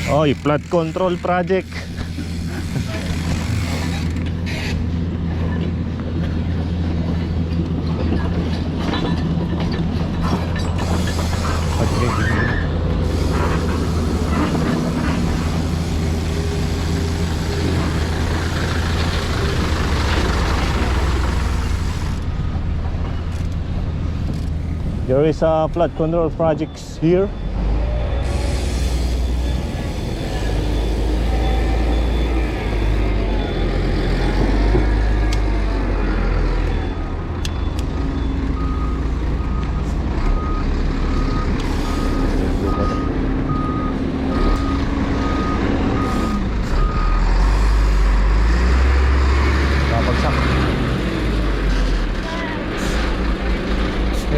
Oy, flood control project. There is a flood control projects here.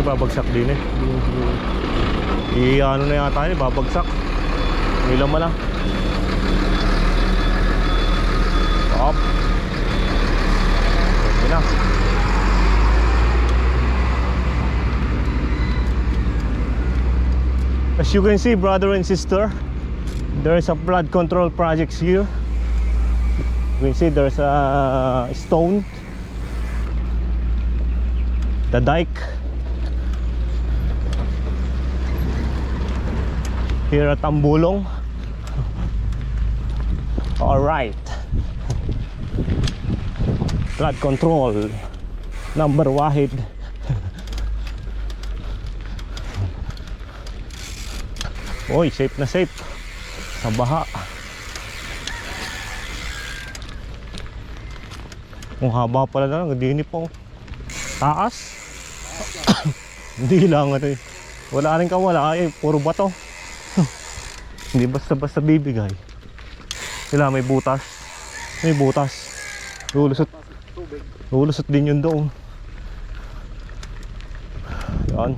Babagsak din eh. Ano na yata yun, babagsak. May laman na. Stop. Pwede na. As you can see, brother and sister, there is a flood control projects here. You can see there's a stone, the dike here at Tambulong. Alright, flood control number wahid. Oy, safe na safe sa baha. Ang haba pala na lang, hindi po taas. Hindi lang ito eh. Wala rin kawala eh, puro bato. Hindi basta-basta bibigay. Sila may butas. May butas. Lulusot din yun doon. Yan.